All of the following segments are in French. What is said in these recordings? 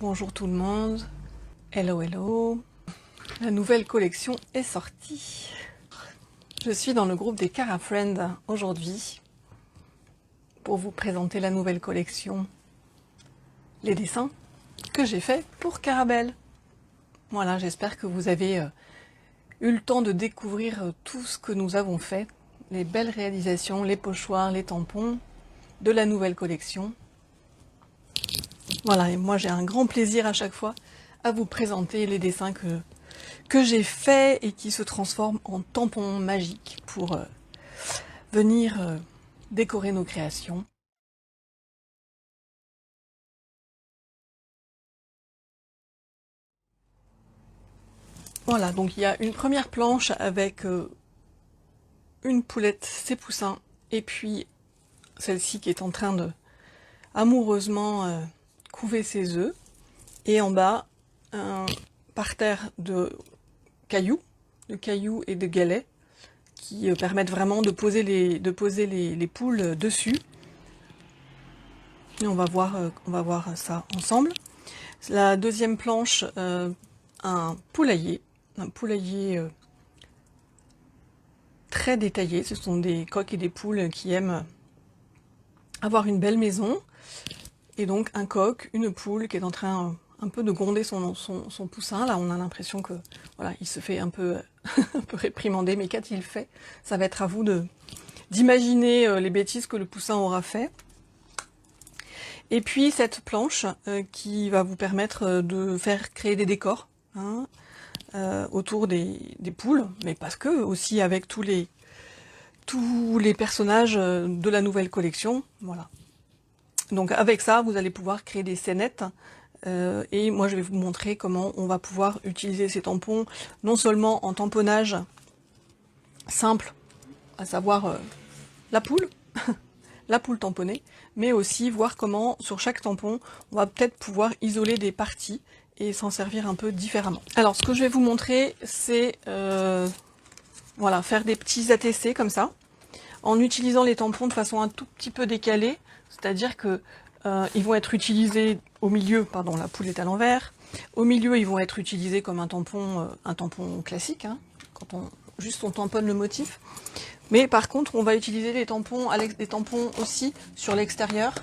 Bonjour tout le monde, hello hello, la nouvelle collection est sortie. Je suis dans le groupe des Cara Friends aujourd'hui pour vous présenter la nouvelle collection, les dessins que j'ai fait pour Carabelle. Voilà, j'espère que vous avez eu le temps de découvrir tout ce que nous avons fait, les belles réalisations, les pochoirs, les tampons de la nouvelle collection. Voilà, et moi j'ai un grand plaisir à chaque fois à vous présenter les dessins que j'ai faits et qui se transforment en tampons magiques pour venir décorer nos créations. Voilà, donc il y a une première planche avec une poulette, ses poussins, et puis celle-ci qui est en train de amoureusement couver ses œufs, et en bas un parterre de cailloux et de galets qui permettent vraiment de poser les poules dessus. Et on va voir ça ensemble. La deuxième planche, un poulailler très détaillé. Ce sont des coqs et des poules qui aiment avoir une belle maison. Et donc un coq, une poule qui est en train un peu de gronder son poussin. Là, on a l'impression que voilà, il se fait un peu, un peu réprimander, mais qu'a-t-il fait? Ça va être à vous d'imaginer les bêtises que le poussin aura fait. Et puis cette planche qui va vous permettre de faire créer des décors hein, autour des poules, mais parce que aussi avec tous les personnages de la nouvelle collection. Voilà. Donc avec ça, vous allez pouvoir créer des scénettes. Et moi je vais vous montrer comment on va pouvoir utiliser ces tampons, non seulement en tamponnage simple, à savoir la poule, la poule tamponnée, mais aussi voir comment sur chaque tampon, on va peut-être pouvoir isoler des parties et s'en servir un peu différemment. Alors ce que je vais vous montrer, c'est voilà, faire des petits ATC comme ça, en utilisant les tampons de façon un tout petit peu décalée, c'est-à-dire que ils vont être utilisés au milieu, pardon, la poule est à l'envers, au milieu ils vont être utilisés comme un tampon classique, hein, quand juste on tamponne le motif. Mais par contre, on va utiliser les tampons aussi sur l'extérieur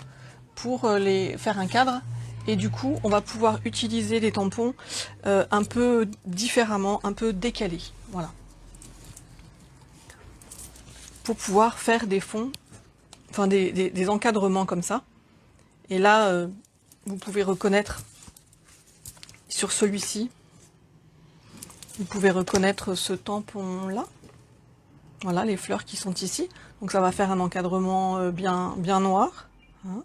pour les faire un cadre. Et du coup, on va pouvoir utiliser les tampons un peu différemment, un peu décalés. Voilà. Pour pouvoir faire des fonds, enfin des encadrements comme ça. Et là, vous pouvez reconnaître sur celui-ci, vous pouvez reconnaître ce tampon-là. Voilà, les fleurs qui sont ici. Donc ça va faire un encadrement bien noir. Hein.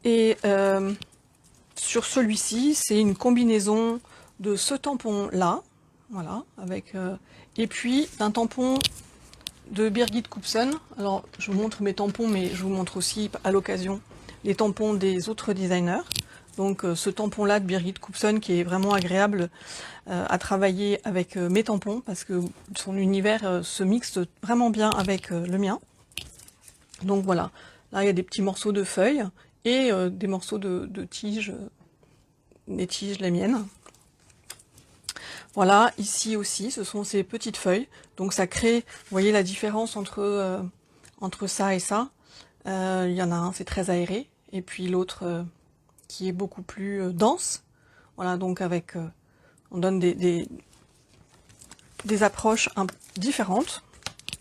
Et sur celui-ci, c'est une combinaison de ce tampon-là, voilà, avec et puis un tampon de Birgit Koopsen. Alors, je vous montre mes tampons, mais je vous montre aussi à l'occasion les tampons des autres designers. Donc ce tampon-là de Birgit Koopsen qui est vraiment agréable à travailler avec mes tampons parce que son univers se mixe vraiment bien avec le mien. Donc voilà, là il y a des petits morceaux de feuilles et des morceaux de tiges, des tiges les miennes. Voilà, ici aussi, ce sont ces petites feuilles. Donc ça crée, vous voyez la différence entre ça et ça. Il y en a un, c'est très aéré, et puis l'autre qui est beaucoup plus dense. Voilà, donc avec, on donne des approches différentes.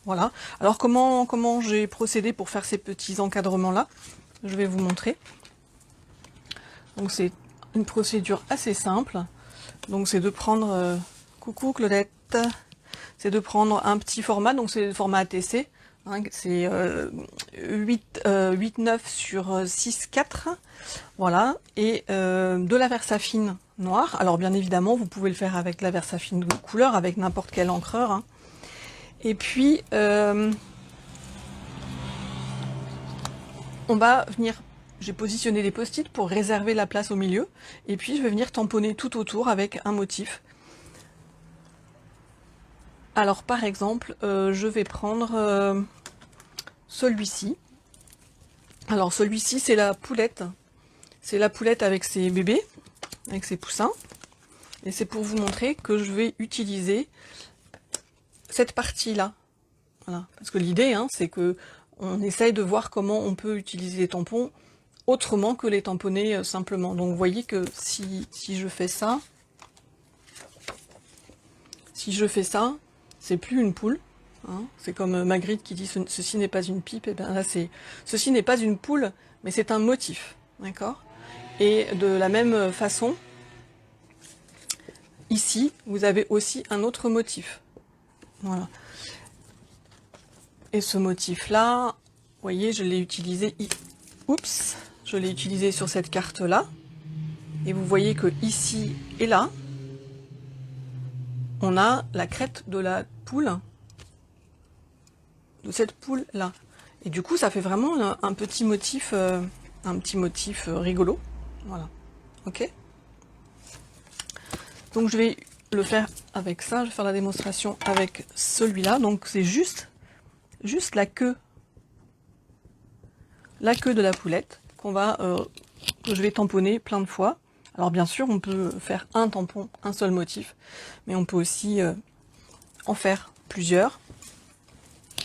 Voilà. Alors comment j'ai procédé pour faire ces petits encadrements-là? Je vais vous montrer. Donc c'est une procédure assez simple. Donc c'est de prendre, coucou Claudette, c'est de prendre un petit format, donc c'est le format ATC, hein, c'est 8,9 sur 6,4, voilà, et de la Versafine noire. Alors bien évidemment, vous pouvez le faire avec la Versafine de couleur, avec n'importe quel encreur. Hein. Et puis, on va venir... J'ai positionné des post-it pour réserver la place au milieu, et puis je vais venir tamponner tout autour avec un motif. Alors par exemple, je vais prendre celui-ci. Alors celui-ci, c'est la poulette. C'est la poulette avec ses bébés, avec ses poussins. Et c'est pour vous montrer que je vais utiliser cette partie-là. Voilà. Parce que l'idée, hein, c'est que on essaye de voir comment on peut utiliser les tampons autrement que les tamponner simplement. Donc vous voyez que si je fais ça, c'est plus une poule. Hein. C'est comme Magritte qui dit ceci n'est pas une pipe. Et bien là, ceci n'est pas une poule, mais c'est un motif. D'accord? Et de la même façon, ici, vous avez aussi un autre motif. Voilà. Et ce motif-là, vous voyez, je l'ai utilisé. Oups, je l'ai utilisé sur cette carte-là. Et vous voyez que ici et là, on a la crête de la poule, de cette poule-là. Et du coup, ça fait vraiment un petit motif rigolo. Voilà. Ok. Donc je vais le faire avec ça. Je vais faire la démonstration avec celui-là. Donc c'est juste la queue de la poulette que je vais tamponner plein de fois. Alors bien sûr, on peut faire un tampon, un seul motif, mais on peut aussi en faire plusieurs.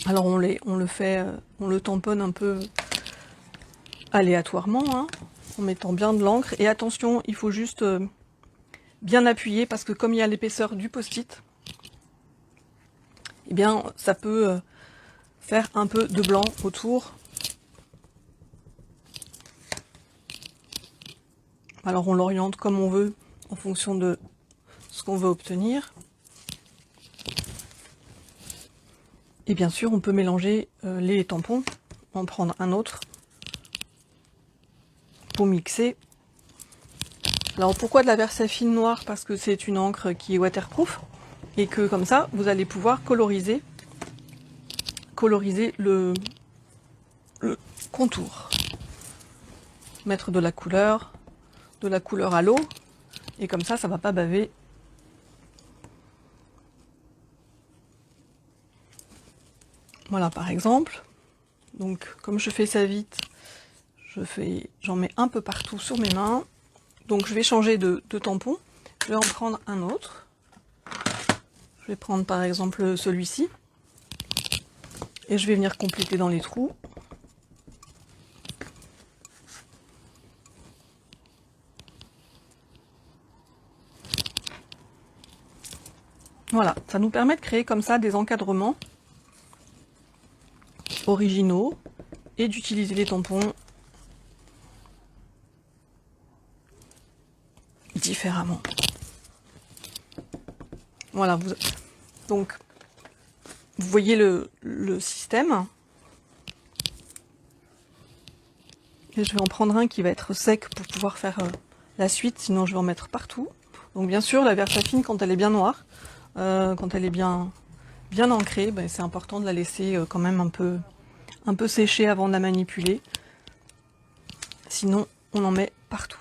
Alors on le tamponne un peu aléatoirement, hein, en mettant bien de l'encre. Et attention, il faut juste bien appuyer parce que comme il y a l'épaisseur du post-it, eh bien ça peut faire un peu de blanc autour. Alors on l'oriente comme on veut en fonction de ce qu'on veut obtenir. Et bien sûr, on peut mélanger les tampons, en prendre un autre pour mixer. Alors pourquoi de la Versafine noire? Parce que c'est une encre qui est waterproof et que comme ça, vous allez pouvoir coloriser le contour. Mettre de la couleur à l'eau, et comme ça va pas baver. Voilà par exemple. Donc comme je fais ça vite, j'en mets un peu partout sur mes mains. Donc je vais changer de tampon. Je vais en prendre un autre. Je vais prendre par exemple celui-ci. Et je vais venir compléter dans les trous. Voilà, ça nous permet de créer comme ça des encadrements originaux et d'utiliser les tampons différemment. Voilà, donc vous voyez le système. Et je vais en prendre un qui va être sec pour pouvoir faire la suite, sinon je vais en mettre partout. Donc bien sûr, la Versafine, quand elle est bien noire, quand elle est bien ancrée, ben, c'est important de la laisser quand même un peu sécher avant de la manipuler. Sinon, on en met partout.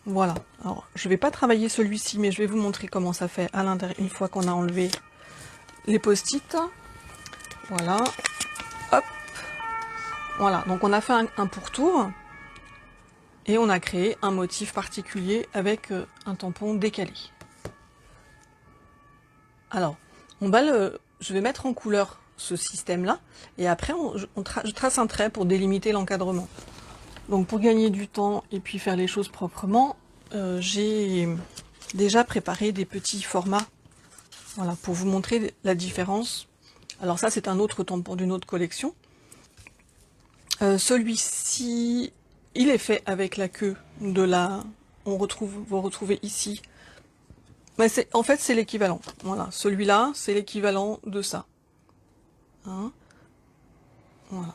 Voilà. Alors, je ne vais pas travailler celui-ci, mais je vais vous montrer comment ça fait à l'intérieur une fois qu'on a enlevé les post-it. Voilà. Hop. Voilà. Donc, on a fait un pourtour et on a créé un motif particulier avec un tampon décalé. Alors, je vais mettre en couleur ce système-là et après, je trace un trait pour délimiter l'encadrement. Donc pour gagner du temps et puis faire les choses proprement, j'ai déjà préparé des petits formats, voilà, pour vous montrer la différence. Alors ça, c'est un autre tampon d'une autre collection. Celui-ci, il est fait avec la queue de la... vous retrouvez ici. Mais en fait, c'est l'équivalent. Voilà, celui-là, c'est l'équivalent de ça. Hein, voilà.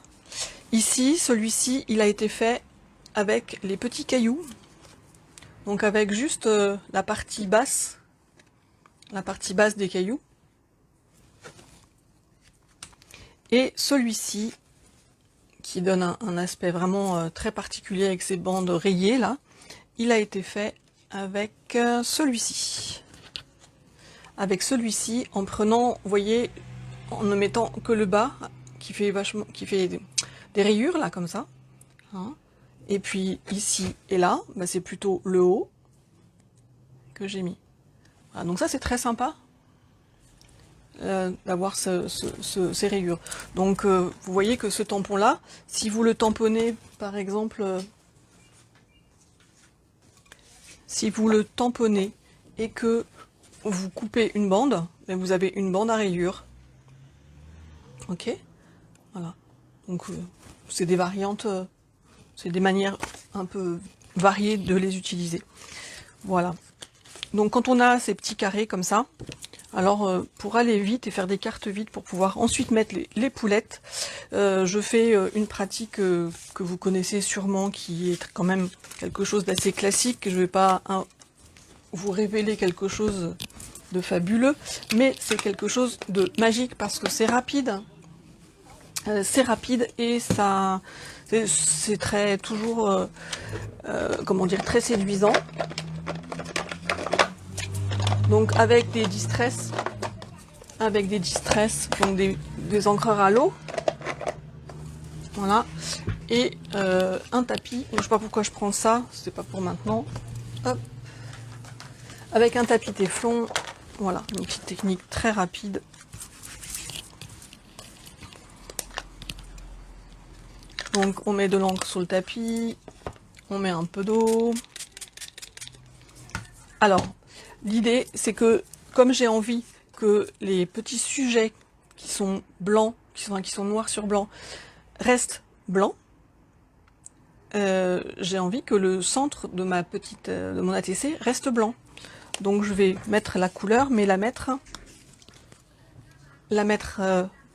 Ici, celui-ci, il a été fait avec les petits cailloux, donc avec juste la partie basse des cailloux. Et celui-ci, qui donne un aspect vraiment très particulier avec ces bandes rayées là, il a été fait avec celui-ci. Avec celui-ci, en prenant, vous voyez, en ne mettant que le bas, qui fait des rayures là comme ça. Hein. Et puis ici et là, bah, c'est plutôt le haut que j'ai mis. Voilà, donc ça c'est très sympa d'avoir ces rayures. Donc vous voyez que ce tampon là, si vous le tamponnez par exemple, si vous le tamponnez et que vous coupez une bande, ben vous avez une bande à rayures. Ok, voilà. Donc c'est des variantes, c'est des manières un peu variées de les utiliser. Voilà. Donc quand on a ces petits carrés comme ça, alors pour aller vite et faire des cartes vite pour pouvoir ensuite mettre les poulettes, je fais une pratique que vous connaissez sûrement, qui est quand même quelque chose d'assez classique. Je ne vais pas vous révéler quelque chose de fabuleux, mais c'est quelque chose de magique parce que c'est rapide. C'est rapide et ça, c'est très toujours, comment dire, très séduisant. Donc avec des distress, donc des encreurs à l'eau, voilà, et un tapis. Je sais pas pourquoi je prends ça, c'est pas pour maintenant. Hop. Avec un tapis téflon, voilà, une petite technique très rapide. Donc on met de l'encre sur le tapis, on met un peu d'eau. Alors, l'idée c'est que comme j'ai envie que les petits sujets qui sont blancs, qui sont noirs sur blanc, restent blancs, j'ai envie que le centre de de mon ATC reste blanc. Donc je vais mettre la couleur, mais la mettre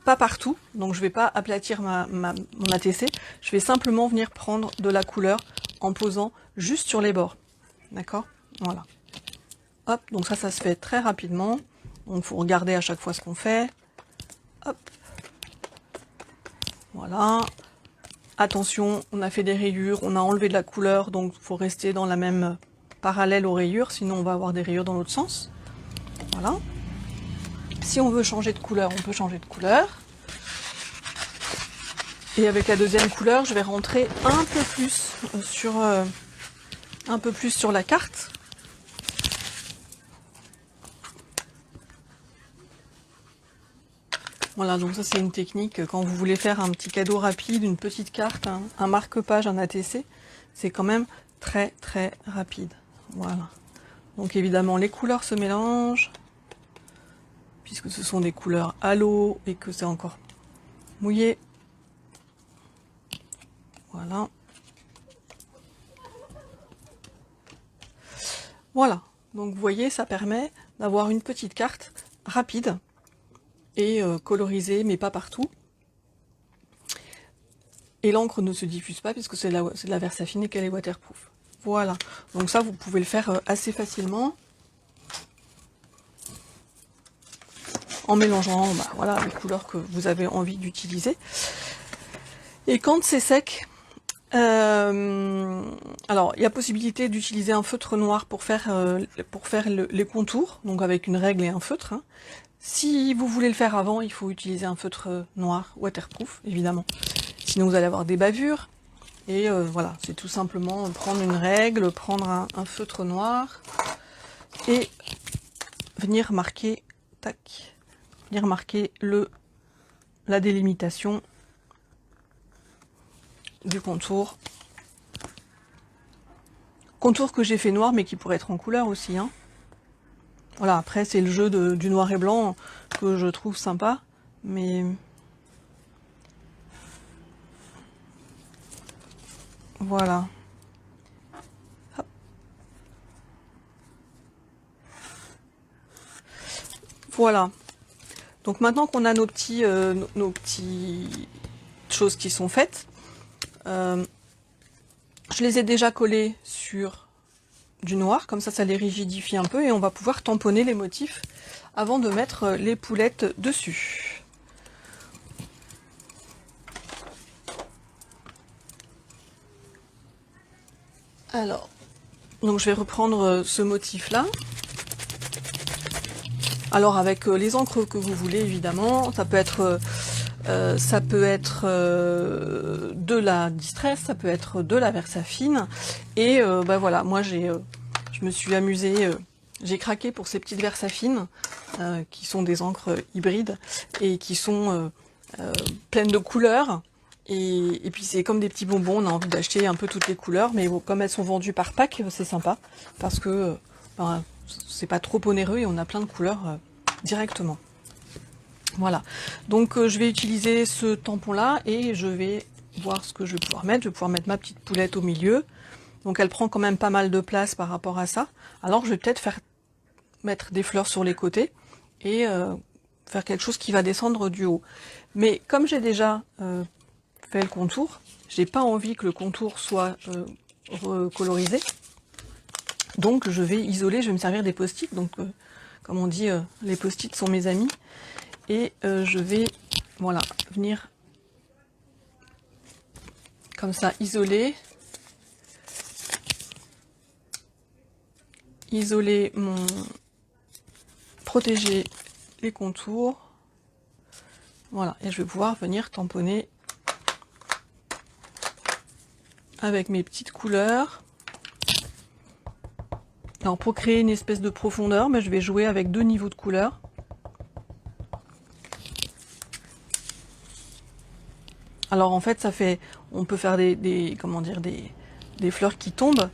pas partout. Donc je vais pas aplatir mon ATC. Je vais simplement venir prendre de la couleur en posant juste sur les bords. D'accord? Voilà. Hop, donc ça se fait très rapidement. Donc il faut regarder à chaque fois ce qu'on fait. Hop. Voilà. Attention, on a fait des rayures, on a enlevé de la couleur, donc il faut rester dans la même parallèle aux rayures, sinon on va avoir des rayures dans l'autre sens. Voilà. Si on veut changer de couleur, on peut changer de couleur. Et avec la deuxième couleur, je vais rentrer un peu plus sur la carte. Voilà, donc ça c'est une technique quand vous voulez faire un petit cadeau rapide, une petite carte, un marque-page, un ATC, c'est quand même très très rapide. Voilà. Donc évidemment les couleurs se mélangent, puisque ce sont des couleurs à l'eau et que c'est encore mouillé. Voilà. Voilà. Donc vous voyez, ça permet d'avoir une petite carte rapide et colorisée, mais pas partout. Et l'encre ne se diffuse pas puisque c'est de la Versafine et qu'elle est waterproof. Voilà, donc ça vous pouvez le faire assez facilement en mélangeant voilà, les couleurs que vous avez envie d'utiliser. Et quand c'est sec, alors il y a possibilité d'utiliser un feutre noir pour faire les contours, donc avec une règle et un feutre. Hein. Si vous voulez le faire avant, il faut utiliser un feutre noir waterproof, évidemment. Sinon vous allez avoir des bavures. Et voilà, c'est tout simplement prendre une règle, prendre un feutre noir et venir marquer, tac, venir marquer la délimitation du contour. Contour que j'ai fait noir mais qui pourrait être en couleur aussi. Hein. Voilà, après c'est le jeu du noir et blanc que je trouve sympa, mais voilà. Hop. Voilà. Donc maintenant qu'on a nos petites choses qui sont faites, je les ai déjà collées sur du noir, comme ça les rigidifie un peu et on va pouvoir tamponner les motifs avant de mettre les poulettes dessus. Alors, donc je vais reprendre ce motif là. Alors avec les encres que vous voulez évidemment, ça peut être ça peut être de la Distress, ça peut être de la Versafine. Et bah voilà, moi je me suis amusée, j'ai craqué pour ces petites Versafines qui sont des encres hybrides et qui sont pleines de couleurs. Et puis c'est comme des petits bonbons, on a envie d'acheter un peu toutes les couleurs, mais bon, comme elles sont vendues par pack, c'est sympa, parce que ben, c'est pas trop onéreux et on a plein de couleurs directement. Voilà, donc je vais utiliser ce tampon là et je vais voir ce que je vais pouvoir mettre. Je vais pouvoir mettre ma petite poulette au milieu, donc elle prend quand même pas mal de place par rapport à ça. Alors je vais peut-être mettre des fleurs sur les côtés et faire quelque chose qui va descendre du haut. Mais comme j'ai déjà fait le contour, j'ai pas envie que le contour soit recolorisé, donc je vais isoler, je vais me servir des post-it, donc comme on dit, les post-it sont mes amis, et je vais voilà venir comme ça isoler protéger les contours, voilà, et je vais pouvoir venir tamponner avec mes petites couleurs. Alors pour créer une espèce de profondeur, je vais jouer avec 2 niveaux de couleurs. Alors en fait on peut faire comment dire, des fleurs qui tombent.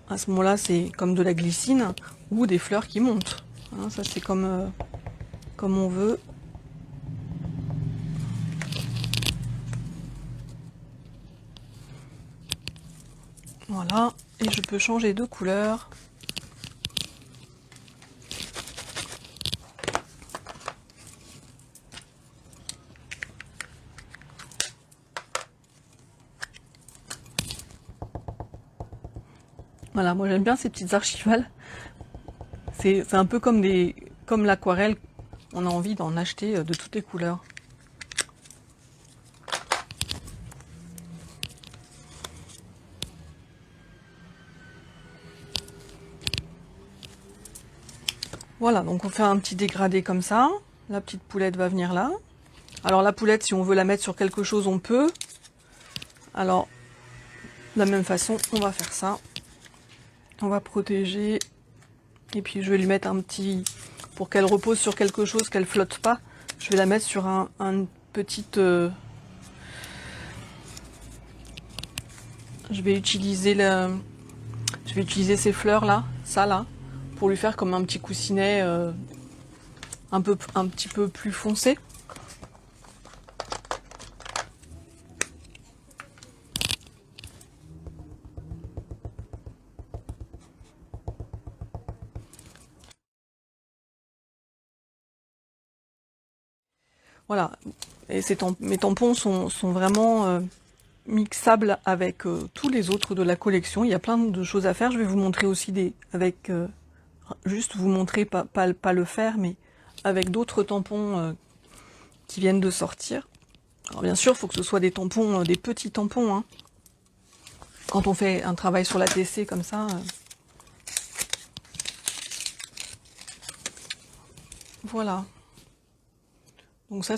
À ce moment-là c'est comme de la glycine, ou des fleurs qui montent. Hein, ça c'est comme on veut. Voilà, et je peux changer de couleur. Voilà, moi j'aime bien ces petites archivales. C'est un peu comme l'aquarelle, on a envie d'en acheter de toutes les couleurs. Voilà, donc on fait un petit dégradé comme ça. La petite poulette va venir là. Alors la poulette, si on veut la mettre sur quelque chose, on peut. Alors, de la même façon, on va faire ça. On va protéger. Et puis je vais lui mettre un petit... Pour qu'elle repose sur quelque chose, qu'elle flotte pas. Je vais la mettre sur une petite... Je vais utiliser ces fleurs là, ça là, pour lui faire comme un petit coussinet un petit peu plus foncé. Voilà, et mes tampons sont vraiment mixables avec tous les autres de la collection. Il y a plein de choses à faire. Je vais vous montrer aussi juste vous montrer, pas le faire, mais avec d'autres tampons qui viennent de sortir. Alors bien sûr, il faut que ce soit des tampons, des petits tampons. Hein. Quand on fait un travail sur la TC comme ça... Voilà. Donc ça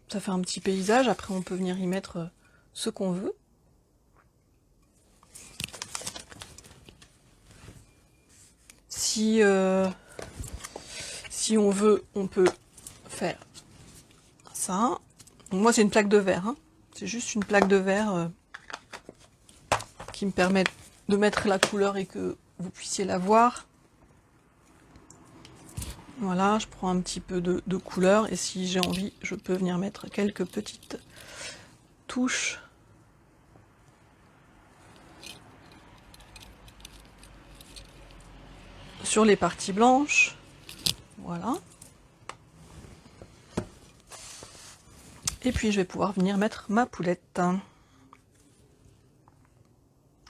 fait un petit paysage. Après, on peut venir y mettre ce qu'on veut. Si on veut, on peut faire ça. Donc moi, c'est une plaque de verre. Hein. C'est juste une plaque de verre qui me permet de mettre la couleur et que vous puissiez la voir. Voilà, je prends un petit peu de couleur et si j'ai envie, je peux venir mettre quelques petites touches. Sur les parties blanches. Voilà. Et puis je vais pouvoir venir mettre ma poulette.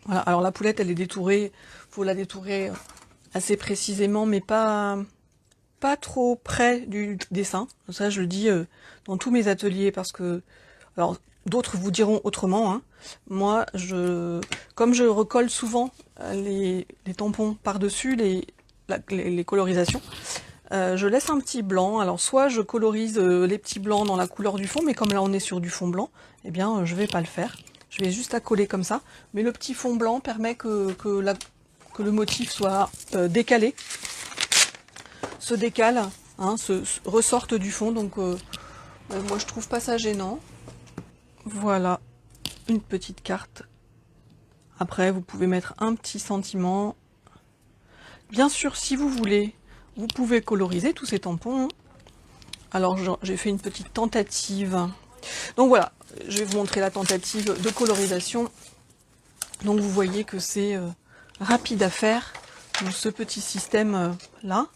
Voilà, alors la poulette elle est détourée, faut la détourer assez précisément, mais pas trop près du dessin. Ça je le dis dans tous mes ateliers parce que, alors d'autres vous diront autrement, hein. Moi comme je recolle souvent les tampons par-dessus les colorisations, je laisse un petit blanc. Alors soit je colorise les petits blancs dans la couleur du fond, mais comme là on est sur du fond blanc, eh bien je vais pas le faire. Je vais juste la coller comme ça. Mais le petit fond blanc permet que le motif soit décalé, se décale, hein, ressorte du fond. Donc moi je trouve pas ça gênant. Voilà, une petite carte. Après vous pouvez mettre un petit sentiment. Bien sûr, si vous voulez, vous pouvez coloriser tous ces tampons. Alors j'ai fait une petite tentative. Donc voilà, je vais vous montrer la tentative de colorisation. Donc vous voyez que c'est rapide à faire. Donc ce petit système là.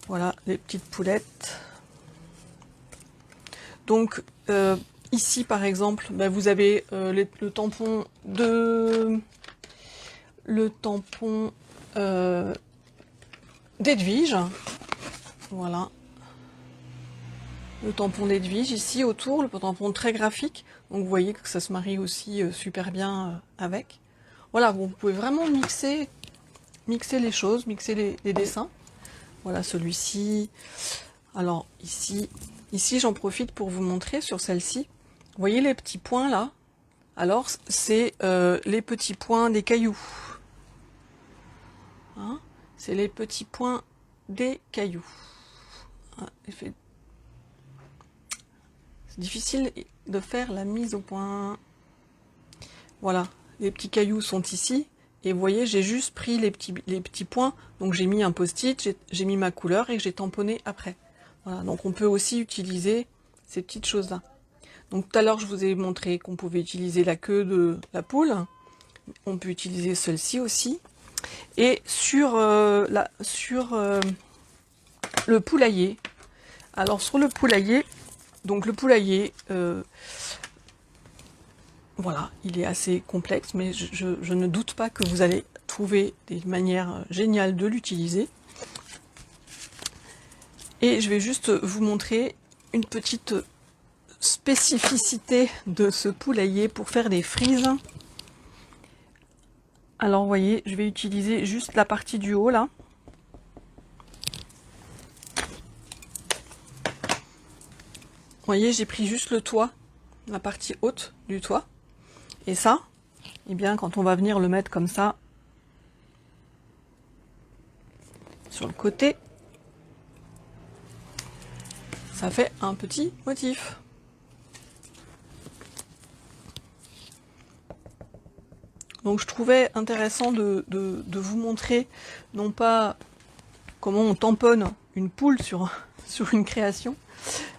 Voilà les petites poulettes. Donc ici par exemple, ben, vous avez le tampon d'Edwige. Voilà. Le tampon d'Edwige ici autour, le tampon très graphique. Donc vous voyez que ça se marie aussi super bien avec. Voilà, vous pouvez vraiment mixer les choses, mixer les dessins. Voilà celui-ci. Alors ici j'en profite pour vous montrer sur celle-ci. Vous voyez les petits points là? Alors c'est les petits points des cailloux. Hein, c'est les petits points des cailloux. Hein, c'est difficile de faire la mise au point. Voilà, les petits cailloux sont ici. Et vous voyez, j'ai juste pris les petits points. Donc j'ai mis un post-it, j'ai mis ma couleur et j'ai tamponné après. Voilà, donc on peut aussi utiliser ces petites choses-là. Donc tout à l'heure, je vous ai montré qu'on pouvait utiliser la queue de la poule. On peut utiliser celle-ci aussi. Et sur, le poulailler. Alors sur le poulailler, donc le poulailler, voilà, il est assez complexe, mais je ne doute pas que vous allez trouver des manières géniales de l'utiliser. Et je vais juste vous montrer une petite spécificité de ce poulailler pour faire des frises. Alors vous voyez, je vais utiliser juste la partie du haut là. Vous voyez, j'ai pris juste le toit, la partie haute du toit. Et ça, eh bien, quand on va venir le mettre comme ça, sur le côté, ça fait un petit motif. Donc je trouvais intéressant de vous montrer, non pas comment on tamponne une poule sur une création,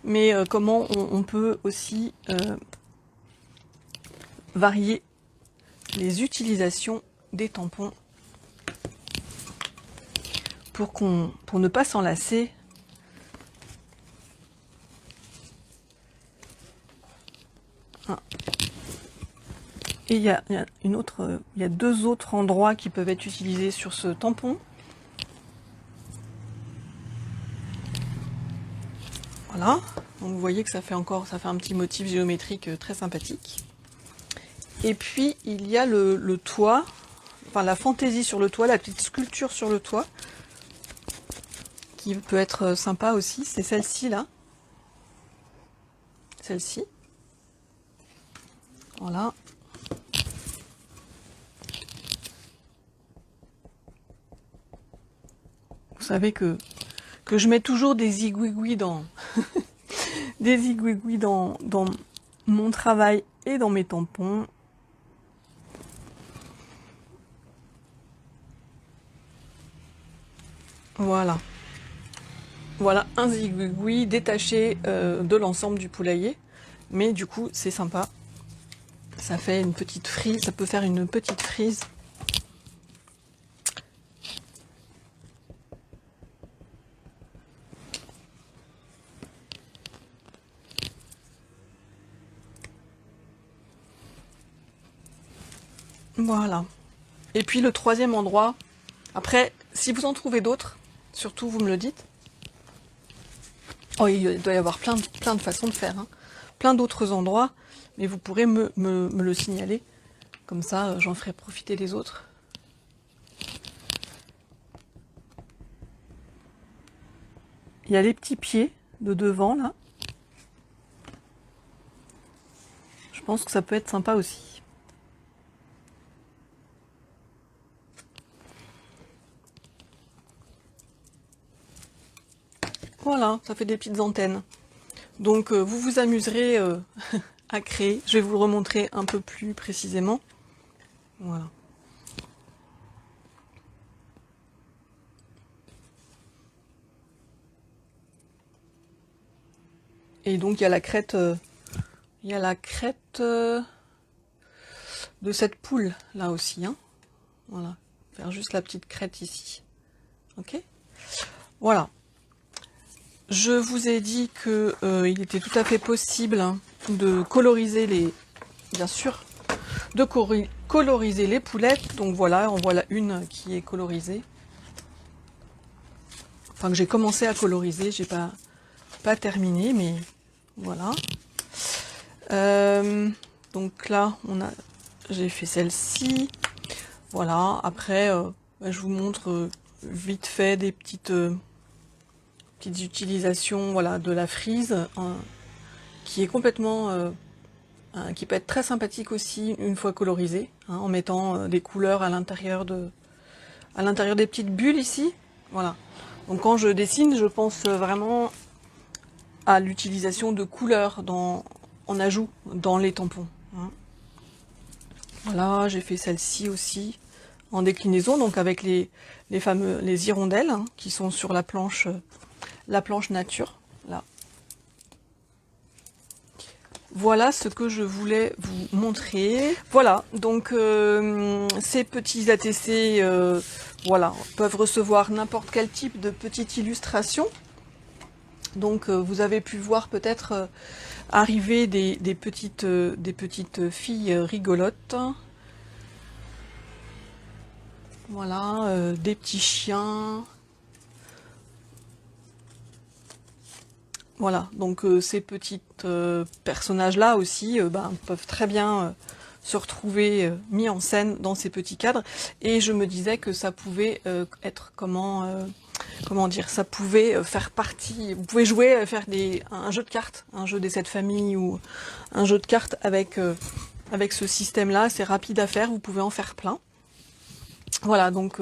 mais comment on peut aussi varier les utilisations des tampons pour ne pas s'enlacer. Et il y a deux autres endroits qui peuvent être utilisés sur ce tampon. Voilà, donc vous voyez que ça fait un petit motif géométrique très sympathique. Et puis il y a le toit, enfin la fantaisie sur le toit, la petite sculpture sur le toit, qui peut être sympa aussi, c'est celle-ci là. Celle-ci. Voilà. Vous savez que je mets toujours des zigouigouis dans dans mon travail et dans mes tampons. Voilà. Voilà un zigouigoui détaché de l'ensemble du poulailler. Mais du coup, c'est sympa. Ça fait une petite frise, ça peut faire une petite frise. Voilà. Et puis le troisième endroit, après, si vous en trouvez d'autres, surtout vous me le dites. Oh, il doit y avoir plein de façons de faire, hein. Plein d'autres endroits, mais vous pourrez me le signaler. Comme ça, j'en ferai profiter les autres. Il y a les petits pieds de devant là. Je pense que ça peut être sympa aussi. Voilà, ça fait des petites antennes. Donc vous vous amuserez à créer. Je vais vous le remontrer un peu plus précisément. Voilà. Et donc il y a la crête, de cette poule là aussi. Hein. Voilà, faire juste la petite crête ici. Ok. Voilà. Je vous ai dit que il était tout à fait possible hein, de coloriser bien sûr, de coloriser les poulettes. Donc voilà, en voilà une qui est colorisée. Enfin que j'ai commencé à coloriser, j'ai pas terminé, mais voilà. Donc là, j'ai fait celle-ci. Voilà. Après, je vous montre vite fait des petites utilisations, voilà, de la frise, hein, qui est complètement, qui peut être très sympathique aussi une fois colorisée, hein, en mettant des couleurs à l'intérieur des petites bulles ici. Voilà. Donc quand je dessine, je pense vraiment à l'utilisation de couleurs en ajout dans les tampons. Hein. Voilà, j'ai fait celle-ci aussi en déclinaison, donc avec les hirondelles hein, qui sont sur la planche nature. Là. Voilà ce que je voulais vous montrer. Voilà, donc ces petits ATC voilà, peuvent recevoir n'importe quel type de petite illustration. Donc vous avez pu voir peut-être arriver des petites filles rigolotes. Voilà, des petits chiens. Voilà, donc ces petits personnages-là aussi peuvent très bien se retrouver mis en scène dans ces petits cadres. Et je me disais que ça pouvait être comment dire, ça pouvait faire partie, vous pouvez jouer, faire un jeu de cartes, un jeu des 7 familles ou un jeu de cartes avec ce système-là, c'est rapide à faire, vous pouvez en faire plein. Voilà, donc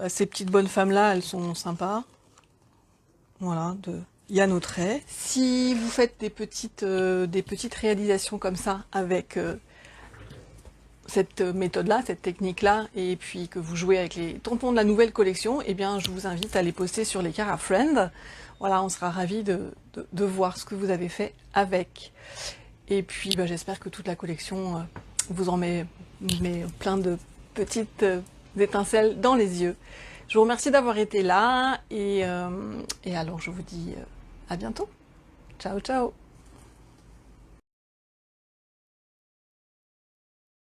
ces petites bonnes femmes-là, elles sont sympas. Voilà, de Yann Autray. Si vous faites des petites réalisations comme ça avec cette méthode-là, cette technique-là, et puis que vous jouez avec les tampons de la nouvelle collection, eh bien, je vous invite à les poster sur les Cara Friend. Voilà, on sera ravis de voir ce que vous avez fait avec. Et puis, j'espère que toute la collection vous en met plein de petites étincelles dans les yeux. Je vous remercie d'avoir été là, et alors je vous dis à bientôt. Ciao, ciao!